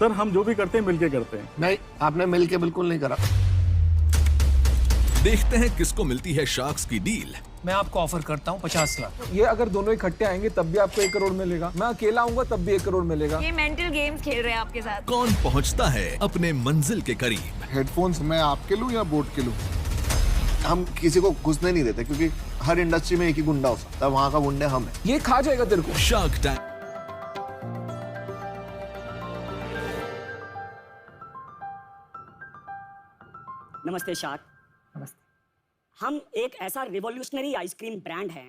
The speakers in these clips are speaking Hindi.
सर हम जो भी करते हैं मिलके करते हैं। नहीं, आपने मिलके बिल्कुल नहीं करा। देखते हैं किसको मिलती है शार्क्स की डील। मैं आपको ऑफर करता हूँ 50 लाख। ये अगर दोनों इकट्ठे आएंगे तब भी आपको 1 करोड़ मिलेगा, मैं अकेला आऊंगा तब भी 1 करोड़ मिलेगा। ये मेंटल गेम्स खेल रहे हैं आपके साथ। कौन पहुंचता है अपने मंजिल के करीब? हेडफोन्स मैं आपके लूं या बोट के लूं? हम किसी को घुसने नहीं देते क्योंकि हर इंडस्ट्री में एक ही गुंडा हो सकता है, वहाँ का गुंडे हम हैं। ये खा जाएगा तेरे को। Shark tank. नमस्ते शार्क। नमस्ते। हम एक ऐसा रिवॉल्यूशनरी आइसक्रीम ब्रांड है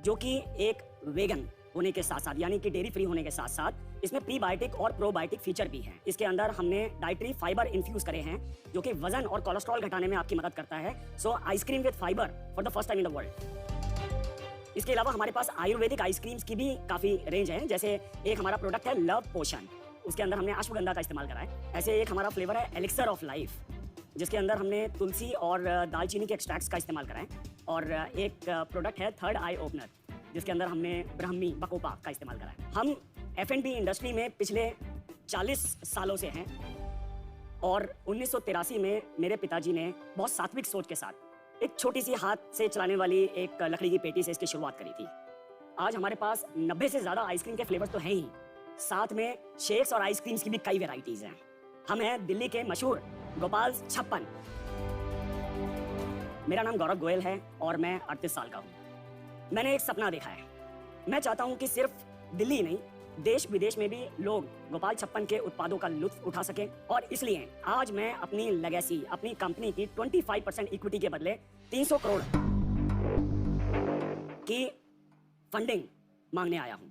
जो कि एक वेगन होने के साथ साथ यानी कि डेयरी फ्री होने के साथ साथ इसमें प्रीबायोटिक और प्रोबायोटिक फीचर भी हैं। इसके अंदर हमने डाइटरी फाइबर इन्फ्यूज करे हैं जो कि वजन और कोलेस्ट्रॉल घटाने में आपकी मदद करता है। सो ice cream with fibre for the first time in the world. इसके अलावा हमारे पास आयुर्वेदिक आइसक्रीम्स की भी काफी रेंज है। जैसे एक हमारा प्रोडक्ट है लव पोशन, उसके अंदर हमने अश्वगंधा का इस्तेमाल करा है। ऐसे एक हमारा फ्लेवर है एलिक्सर ऑफ लाइफ जिसके अंदर हमने तुलसी और दालचीनी के एक्सट्रैक्ट्स का इस्तेमाल करा है। और एक प्रोडक्ट है थर्ड आई ओपनर जिसके अंदर हमने ब्राह्मी बकोपा का इस्तेमाल करा है। हम F&B इंडस्ट्री में पिछले 40 सालों से हैं और 1983 में मेरे पिताजी ने बहुत सात्विक सोच के साथ एक छोटी सी हाथ से चलाने वाली एक लकड़ी की पेटी से इसकी शुरुआत करी थी। आज हमारे पास 90 से ज़्यादा आइसक्रीम के फ्लेवर्स तो हैं ही, साथ में शेक्स और आइसक्रीम्स की भी कई वेराइटीज़ हैं। हम हैं दिल्ली के मशहूर गोपाल्स छप्पन। मेरा नाम गौरव गोयल है और मैं 38 साल का हूँ। मैंने एक सपना देखा है। मैं चाहता हूँ कि सिर्फ दिल्ली ही नहीं, देश विदेश में भी लोग गोपाल छप्पन के उत्पादों का लुत्फ उठा सकें। और इसलिए आज मैं अपनी लेगेसी, अपनी कंपनी की 25% इक्विटी के बदले 300 करोड़ की फंडिंग मांगने आया हूँ।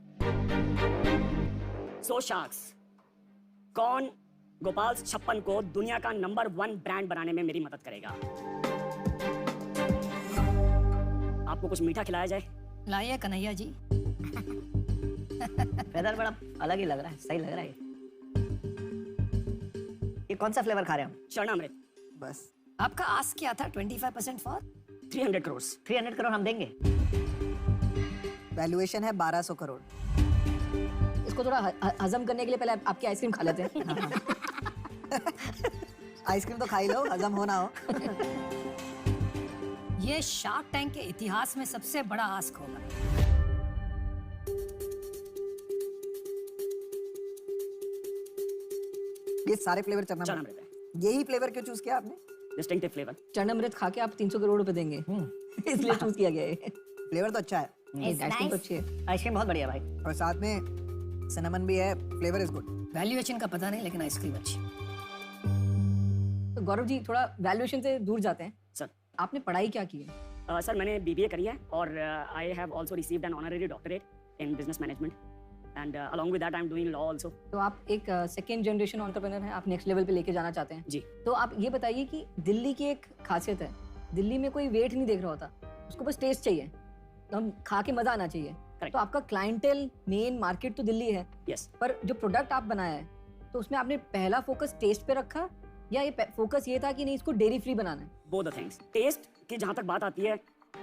सो शार्क्स, कौन गोपाल छप्पन को दुनिया का नंबर 1 ब्रांड बनाने में मेरी मदद करेगा? आपको कुछ मीठा खिलाया जाए? लाइए कन्हैया जी। फेदर बड़ा अलग ही लग रहा है, सही लग रहा है। ये कौन सा फ्लेवर खा रहे हैं हम? चरणामृत। बस आपका आस्क क्या था? 25% फॉर 300 करोड़। 300 करोड़ हम देंगे। वैल्यूएशन है 1200 करोड़। इसको थोड़ा हजम करने के लिए पहले आपकी आइसक्रीम खा लेते हैं। आइसक्रीम तो खा ही लो, हजम हो ना हो। ये शार्क टैंक के इतिहास में सबसे बड़ा आस्क होगा। ये सारे फ्लेवर चरणामृत चरणामृत है। यही फ्लेवर क्यों चूज किया आपने? Distinctive flavour. चरणामृत खा के आप 300 करोड़ रुपए देंगे, इसलिए चूज किया गया है। फ्लेवर तो अच्छा है आइसक्रीम तो अच्छी है। आइसक्रीम बहुत बढ़िया भाई। और साथ में सिनेमन भी है, फ्लेवर इज गुड। वैल्यूएशन का पता नहीं लेकिन आइसक्रीम अच्छी। तो गौरव जी थोड़ा वैल्यूएशन से दूर जाते हैं। सर आपने पढ़ाई क्या की है? सर मैंने BBA करी है और I have also received an honorary doctorate in business management and along with that I am doing law also. तो आप एक सेकेंड जनरेशन एंटरप्रेन्योर हैं, आप नेक्स्ट लेवल पे लेके जाना चाहते हैं जी। तो आप ये बताइए कि दिल्ली की एक खासियत है, दिल्ली में कोई वेट नहीं देख रहा होता, उसको बस टेस्ट चाहिए, तो हम खा के मजा आना चाहिए। Correct. तो आपका क्लाइंटेल मेन मार्केट तो दिल्ली है। यस। पर जो प्रोडक्ट आप बनाया है तो उसमें आपने पहला फोकस टेस्ट पे रखा या ये फोकस ये था कि नहीं इसको डेयरी फ्री बनाना है? Both the things. टेस्ट की जहाँ तक बात आती है,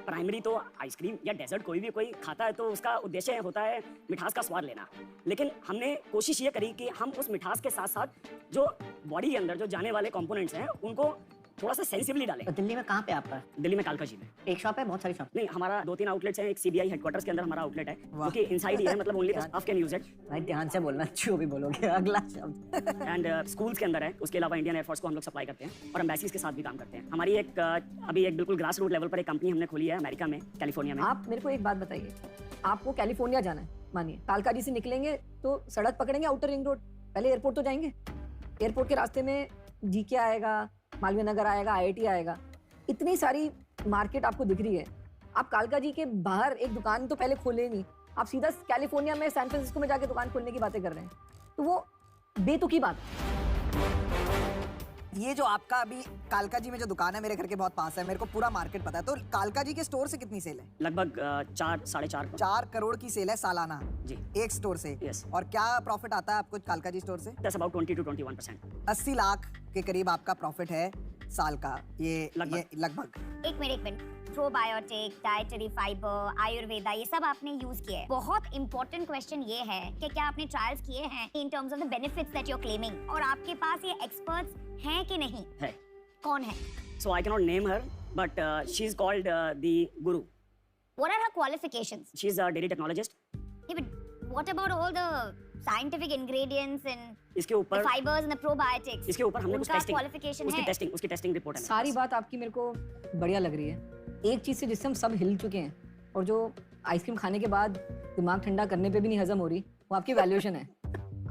प्राइमरी तो आइसक्रीम या डेजर्ट कोई खाता है तो उसका उद्देश्य होता है मिठास का स्वाद लेना। लेकिन हमने कोशिश ये करी कि हम उस मिठास के साथ साथ जो बॉडी के अंदर जो जाने वाले कंपोनेंट्स हैं उनको थोड़ा सा सेंसिबली डालें। तो दिल्ली में कहाँ पे आपका? दिल्ली में कालका जी में एक शॉप है, बहुत सारी शॉप? नहीं, हमारा 2-3 आउटलेट्स हैं। एक CBI हेडक्वार्टर्स के अंदर हमारा आउटलेट है जो कि इनसाइड ही है, मतलब only staff can use it. भाई ध्यान से बोलना, जो भी बोलोगे अगला शब्द। एंड स्कूल्स के अंदर है। उसके अलावा इंडियन एयरफोर्स को हम लोग सप्लाई करते हैं और एम्बेसीज के साथ भी काम करते हैं। हमारी एक अभी एक बिल्कुल ग्रास रूट लेवल पर एक कंपनी हमने खोली है अमेरिका में, कैलिफोर्निया में। आप मेरे को एक बात बताइए, आपको कैलिफोर्निया जाना है, मानिए कालकाजी से निकलेंगे तो सड़क पकड़ेंगे आउटर रिंग रोड, पहले एयरपोर्ट तो जाएंगे। एयरपोर्ट के रास्ते में GK आएगा, मालवीय नगर आएगा, IIT आएगा, इतनी सारी मार्केट आपको दिख रही है। आप कालका जी के बाहर एक दुकान तो पहले खोले नहीं, आप सीधा कैलिफोर्निया में सैन फ्रांसिस्को में जाके दुकान खोलने की बातें कर रहे हैं, तो वो बेतुकी बात है। ये जो आपका अभी कालका जी में जो दुकान है मेरे घर के बहुत पास है, मेरे को पूरा मार्केट पता है। तो कालका जी के स्टोर से कितनी सेल है? लगभग 4-4.5 4 करोड़ की सेल है सालाना जी एक स्टोर से। Yes. और क्या प्रॉफिट आता है आपको कालका जी स्टोर से? That's about 20 to 21%। 80 लाख के करीब आपका प्रॉफिट है साल का। ये लगभग। लगभग एक minute probiotic, dietary fibre, Ayurveda, ये सब आपने यूज किए हैं। बहुत इंपॉर्टेंट क्वेश्चन ये है कि क्या आपने ट्रायल्स किए हैं in terms of the benefits that you are claiming, और आपके पास ये एक्सपर्ट्स हैं कि नहीं? है। कौन है? So I cannot name her, but she's called the Guru. What are her qualifications? She's a dairy technologist. Yeah, but what about all the scientific ingredients and इसके the ऊपर fibers and the probiotics? इसके ऊपर हमने कुछ उनका टेस्टिंग, qualification उसकी है? टेस्टिंग, उसकी टेस्टिंग रिपोर्ट है मेरे सारी पास। बात आपकी मेरे को बढ़िया लग रही है। एक चीज़ से जिससे हम सब हिल चुके हैं और जो आइसक्रीम खाने के बाद दिमाग ठंडा करने पे भी नहीं हजम हो रही, वो आपकी वैल्यूएशन है।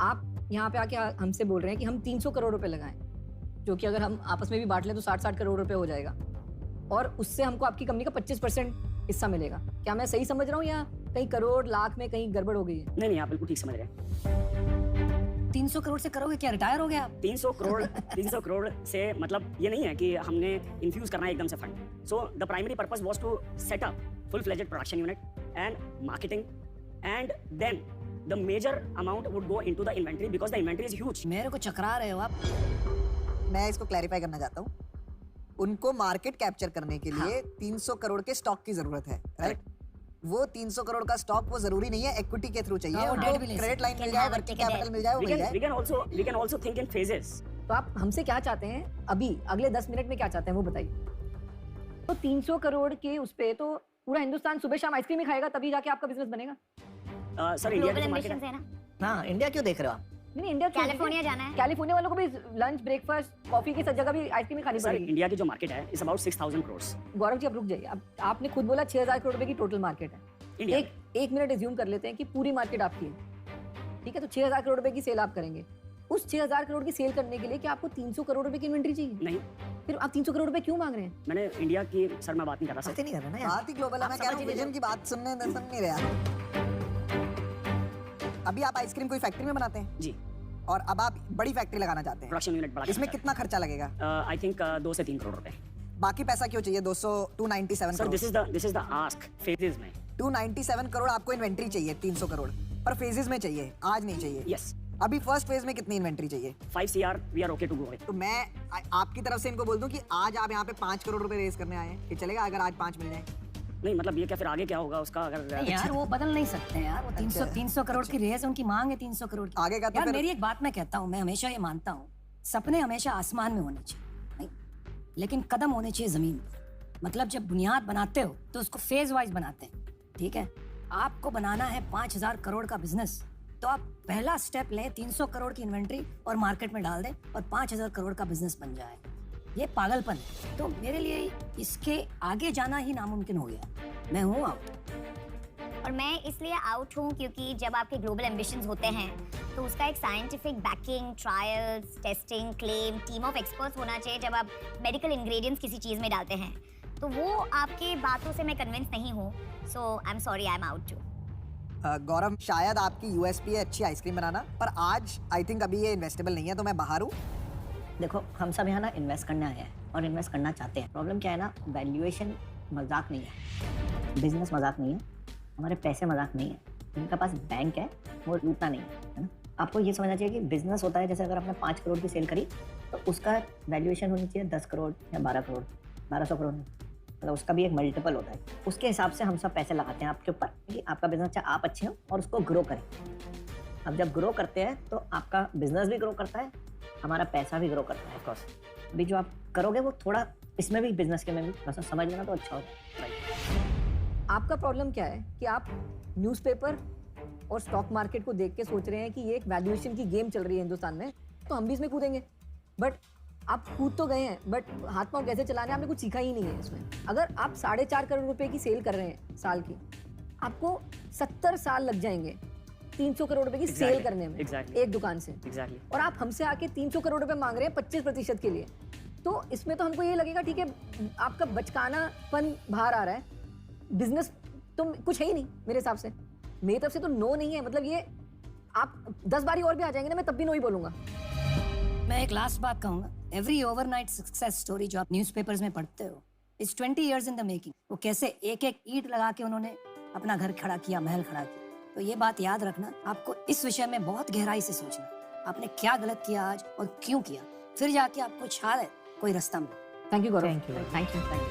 आप यहाँ पे आके हमसे बोल रहे हैं कि हम 300 करोड़ रुपए लगाएं, जो कि अगर हम आपस में भी बांट लें तो 60-60 करोड़ रुपए हो जाएगा, और उससे हमको आपकी कंपनी का 25% हिस्सा मिलेगा। क्या मैं सही समझ रहा हूँ या कहीं करोड़ लाख में कहीं गड़बड़ हो गई है? नहीं, आप बिल्कुल ठीक समझ रहे हैं। 300 करोड़ से करोगे क्या? रिटायर हो गया आप? 300 करोड़ से मतलब ये नहीं है कि हमने इन्फ्यूज करना है एकदम से fund. So the primary purpose was to set up full fledged production unit and marketing, and then the major amount would go into the inventory because the inventory is huge. मेरे को चकरा रहे हो आप। मैं इसको क्लैरिफाई करना चाहता हूँ। उनको मार्केट कैप्चर करने के लिए 300 करोड़ के स्टॉक की जरूरत है, राइट? वो 300 करोड़ का स्टॉक वो जरूरी नहीं है इक्विटी के थ्रू चाहिए, वो डेट भी ले क्रेडिट लाइन सकते मिल हैं, जाए, वर्किंग कैपिटल मिल जाए, वो मिल जाए। we can also think in phases. तो आप हमसे क्या चाहते हैं अभी अगले 10 मिनट में, क्या चाहते हैं वो बताइए। तो 300 करोड़ के उस पे तो पूरा हिंदुस्तान सुबह शाम आइसक्रीम ही खाएगा, तभी जाके आपका बिजनेस बनेगा। सर इंडिया ग्लोबल की मार्केट एम्बिशंस है ना? हाँ, इंडिया क्यों देख रहे हो आप? नहीं, इंडिया कैलिफोर्निया जाना है। कैलिफोर्निया वालों को भी लंच ब्रेकफास्ट कॉफी की सब जगह भी आइसक्रीम ही खानी सर पड़ेगी। इंडिया की जो मार्केट है इज अबाउट 6000 करोड़। गौरव जी, अब रुक जाइए। अब आपने खुद बोला 6000 करोड़ रुपए की टोटल मार्केट है। इंडिया एक मिनट एज्यूम कर लेते हैं कि पूरी मार्केट आपकी है, ठीक है? तो 6000 करोड़ रुपए की सेल आप करेंगे। उस 6000 करोड़ की सेल करने के लिए क्या आपको 300 करोड़ रुपए की इन्वेंटरी चाहिए? नहीं। फिर आप 300 करोड़ रुपए क्यों मांग रहे हैं? मैंने इंडिया की सर मैं बात नहीं कर रहा सर। बातें नहीं कर रहे ना यार। बात ही ग्लोबल है, मैं कह रहा हूँ विजन की बात सुन नहीं रहे आप। अभी आप आइसक्रीम कोई फैक्ट्री में बनाते हैं जी, और अब आप बड़ी फैक्ट्री लगाना चाहते हैं, प्रोडक्शन यूनिट बड़ा। इसमें कितना खर्चा लगेगा? आई थिंक 2 से 3 करोड़ रुपए। बाकी पैसा क्यों चाहिए? 297 sir crore. This is the ask phases में। 297 करोड़ आपको इन्वेंट्री चाहिए, 300 करोड़ पर फेजेस में चाहिए, आज नहीं चाहिए। यस। अभी फर्स्ट फेज में कितनी इन्वेंट्री चाहिए? 5 CR we are okay to go. तो मैं आपकी तरफ से इनको बोल दूं कि आज आप यहाँ पे 5 करोड़ रुपए रेज करने आए हैं, कि चलेगा अगर आज 5 मिल जाए? नहीं मतलब ये क्या फिर आगे क्या होगा उसका? अगर यार वो बदल नहीं सकते यार, वो 300 करोड़ की रेस, उनकी मांग है 300 करोड़ की। आगे का तो यार फिर- मेरी एक बात मैं कहता हूँ, मैं हमेशा ये मानता हूँ, सपने हमेशा आसमान में होने चाहिए, नहीं, लेकिन कदम होने चाहिए जमीन पर। मतलब जब बुनियाद बनाते हो तो उसको फेज वाइज बनाते हैं, ठीक है? आपको बनाना है 5000 करोड़ का बिजनेस, तो आप पहला स्टेप लें, 300 करोड़ की इन्वेंट्री और मार्केट में डाल दें और 5000 करोड़ का बिजनेस बन जाए। ये पागलपन है। तो मेरे लिए इसके आगे जाना ही नामुमकिन हो गया। मैं हूँ आउट। और मैं इसलिए आउट हूँ क्योंकि जब आपके ग्लोबल एम्बिशंस होते हैं तो उसका एक scientific banking, trials, testing, claim, team of experts होना चाहिए। जब आप मेडिकल इंग्रेडिएंट्स किसी चीज़ में डालते हैं तो वो आपके बातों से मैं कन्विंस नहीं हूँ। So I am sorry, I am out too. Gaurav, शायद आपकी यूएसपी है अच्छी आइसक्रीम बनाना, पर आज आई थिंक अभी ये इन्वेस्टेबल नहीं है, तो मैं बाहर हूँ। देखो, हम सब यहाँ ना इन्वेस्ट करने आए हैं और इन्वेस्ट करना चाहते हैं। प्रॉब्लम क्या है ना, वैल्यूएशन मजाक नहीं है, बिजनेस मजाक नहीं है, हमारे पैसे मजाक नहीं है। जिनके पास बैंक है वो लूटना नहीं है ना? आपको ये समझना चाहिए कि बिजनेस होता है, जैसे अगर आपने 5 करोड़ की सेल करी तो उसका वैल्यूएशन होनी चाहिए 10 करोड़ या 12 करोड़, 1200 करोड़, मतलब उसका भी एक मल्टीपल होता है। उसके हिसाब से हम सब पैसे लगाते हैं आपके ऊपर कि आपका बिजनेस चाहे आप अच्छे हो और उसको ग्रो करें। अब जब ग्रो करते हैं तो आपका बिजनेस भी ग्रो करता है, हमारा पैसा भी ग्रो करता है। ऑफकोर्स अभी जो आप करोगे वो थोड़ा इसमें भी, बिजनेस के में भी थोड़ा समझ लेना तो अच्छा होगा। आपका प्रॉब्लम क्या है कि आप न्यूज़पेपर और स्टॉक मार्केट को देख के सोच रहे हैं कि ये एक वैल्यूएशन की गेम चल रही है हिंदुस्तान में, तो हम भी इसमें कूदेंगे। बट आप कूद तो गए हैं, बट हाथ पांव कैसे चलाने आपने कुछ सीखा ही नहीं है इसमें। अगर आप 4.5 करोड़ रुपए की सेल कर रहे हैं साल की, आपको 70 साल लग जाएंगे 300 करोड़ रुपए की सेल करने में, एक दुकान से। और आप हमसे आके 300 करोड़ रुपए मांग रहे हैं 25% के लिए। तो इसमें तो हमको ये लगेगा ठीक है, आपका बचकानापन बाहर आ रहा है, बिजनेस तो कुछ है ही नहीं मेरे हिसाब से। मेरी तरफ से तो नो नहीं है, मतलब ये आप 10 बारी और भी आ जाएंगे ना, मैं तब भी नो ही बोलूंगा। मैं एक लास्ट बात कहूंगा, एवरी ओवरनाइट सक्सेस स्टोरी जो आप न्यूज़पेपर्स में पढ़ते हो is 20 years in the making. वो कैसे एक एक ईंट लगा के उन्होंने अपना घर खड़ा किया, महल खड़ा किया। तो ये बात याद रखना, आपको इस विषय में बहुत गहराई से सोचना, आपने क्या गलत किया आज और क्यों किया, फिर जाके आपको शायद कोई रास्ता मिले। Thank you Gaurav. Thank you.